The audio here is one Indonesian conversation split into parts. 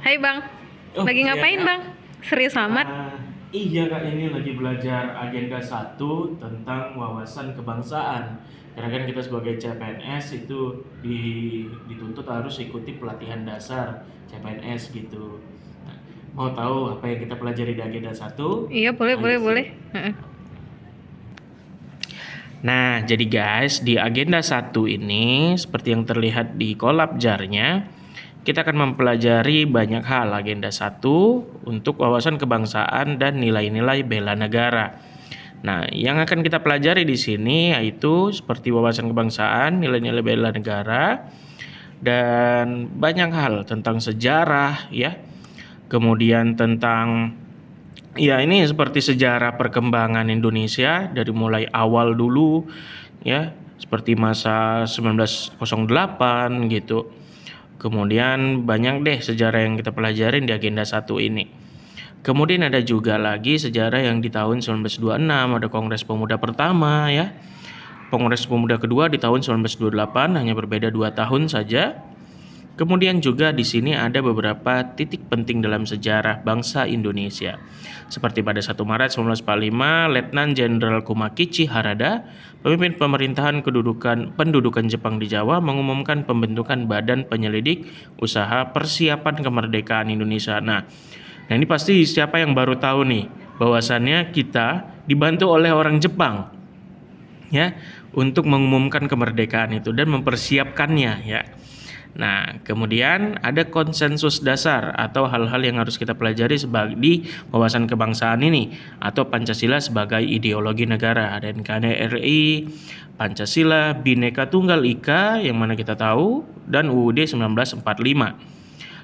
Hai Bang, Oh lagi iya ngapain kak. Bang? Serius amat? Ah, iya kak, ini lagi belajar agenda satu tentang wawasan kebangsaan. Karena kan kita sebagai CPNS itu dituntut harus ikuti pelatihan dasar CPNS gitu. Nah, mau tahu apa yang kita pelajari di agenda satu? Iya boleh Ayo boleh boleh. siap. Nah, jadi guys, di agenda satu ini seperti yang terlihat di kolab jarnya, kita akan mempelajari banyak hal agenda satu untuk wawasan kebangsaan dan nilai-nilai bela negara. Nah, yang akan kita pelajari di sini yaitu seperti wawasan kebangsaan, nilai-nilai bela negara, dan banyak hal tentang sejarah ya. Kemudian tentang ya ini seperti sejarah perkembangan Indonesia dari mulai awal dulu ya, seperti masa 1908 gitu. Kemudian banyak deh sejarah yang kita pelajarin di agenda satu ini. Kemudian ada juga lagi sejarah yang di tahun 1926 ada Kongres Pemuda pertama ya. Kongres Pemuda kedua di tahun 1928 hanya berbeda 2 tahun saja. Kemudian juga di sini ada beberapa titik penting dalam sejarah bangsa Indonesia. Seperti pada 1 Maret 1945, Letnan Jenderal Kumakichi Harada, pemimpin pemerintahan pendudukan Jepang di Jawa, mengumumkan pembentukan Badan Penyelidik Usaha Persiapan Kemerdekaan Indonesia. Nah ini pasti siapa yang baru tahu nih, bahwasannya kita dibantu oleh orang Jepang ya untuk mengumumkan kemerdekaan itu dan mempersiapkannya ya. Nah, kemudian ada konsensus dasar atau hal-hal yang harus kita pelajari sebagai di wawasan kebangsaan ini atau Pancasila sebagai ideologi negara. Ada NKRI, Pancasila, Bhinneka Tunggal Ika yang mana kita tahu dan UUD 1945.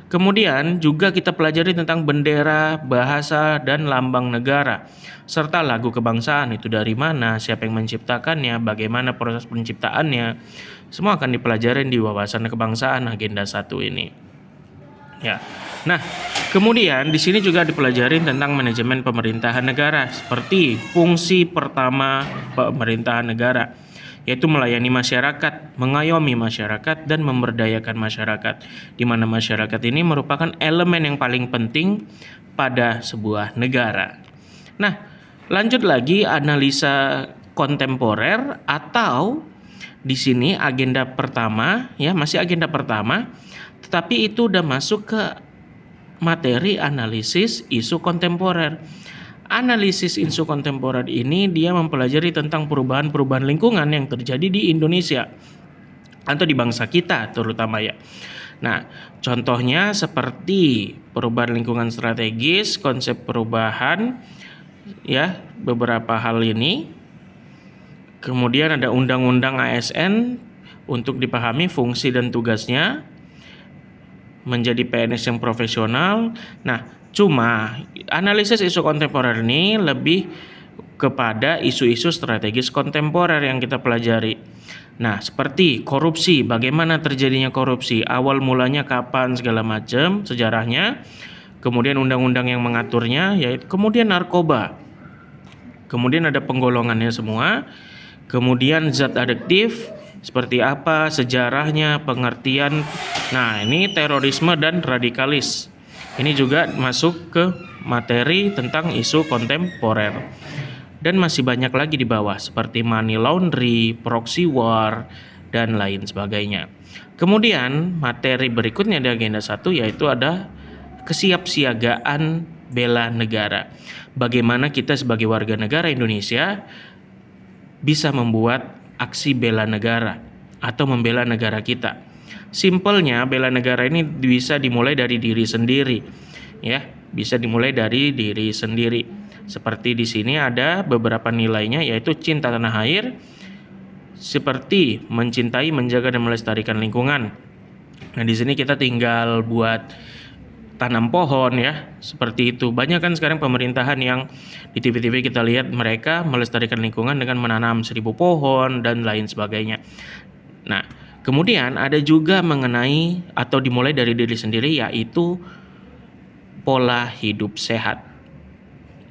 Kemudian juga kita pelajari tentang bendera, bahasa, dan lambang negara, serta lagu kebangsaan itu dari mana, siapa yang menciptakannya, bagaimana proses penciptaannya. Semua akan dipelajarin di wawasan kebangsaan agenda satu ini. Ya. Nah, kemudian di sini juga dipelajarin tentang manajemen pemerintahan negara, seperti fungsi pertama pemerintahan negara, yaitu melayani masyarakat, mengayomi masyarakat, dan memberdayakan masyarakat, di mana masyarakat ini merupakan elemen yang paling penting pada sebuah negara. Nah, lanjut lagi analisa kontemporer atau di sini agenda pertama, ya masih agenda pertama, tetapi itu udah masuk ke materi analisis isu kontemporer. Analisis isu kontemporer ini dia mempelajari tentang perubahan-perubahan lingkungan yang terjadi di Indonesia atau di bangsa kita terutama ya. Nah, contohnya seperti perubahan lingkungan strategis, konsep perubahan ya, beberapa hal ini. Kemudian ada undang-undang ASN untuk dipahami fungsi dan tugasnya menjadi PNS yang profesional. Nah, cuma analisis isu kontemporer ini lebih kepada isu-isu strategis kontemporer yang kita pelajari. Nah, seperti korupsi, bagaimana terjadinya korupsi, awal mulanya kapan segala macam, sejarahnya, kemudian undang-undang yang mengaturnya, yaitu kemudian narkoba. Kemudian ada penggolongannya semua, kemudian zat adiktif, seperti apa sejarahnya, pengertian. Nah, ini terorisme dan radikalis. Ini juga masuk ke materi tentang isu kontemporer. Dan masih banyak lagi di bawah seperti money laundry, proxy war, dan lain sebagainya. Kemudian materi berikutnya di agenda 1 yaitu ada kesiapsiagaan bela negara. Bagaimana kita sebagai warga negara Indonesia bisa membuat aksi bela negara atau membela negara kita. Simpelnya bela negara ini bisa dimulai dari diri sendiri. Ya, bisa dimulai dari diri sendiri. Seperti di sini ada beberapa nilainya yaitu cinta tanah air, seperti mencintai, menjaga dan melestarikan lingkungan. Nah, di sini kita tinggal buat tanam pohon ya, seperti itu. Banyak kan sekarang pemerintahan yang di TV-TV kita lihat mereka melestarikan lingkungan dengan menanam 1000 pohon dan lain sebagainya. Nah, kemudian ada juga mengenai atau dimulai dari diri sendiri yaitu pola hidup sehat.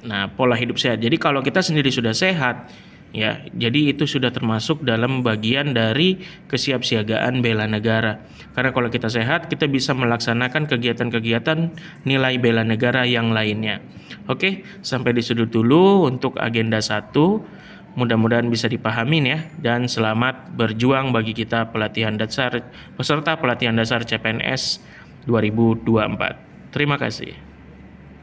Nah, pola hidup sehat. Jadi kalau kita sendiri sudah sehat, Ya, jadi itu sudah termasuk dalam bagian dari kesiapsiagaan bela negara. Karena kalau kita sehat, kita bisa melaksanakan kegiatan-kegiatan nilai bela negara yang lainnya. Oke, sampai di sudut dulu untuk agenda 1. Mudah-mudahan bisa dipahamin ya, dan selamat berjuang bagi kita peserta pelatihan dasar CPNS 2024. Terima kasih.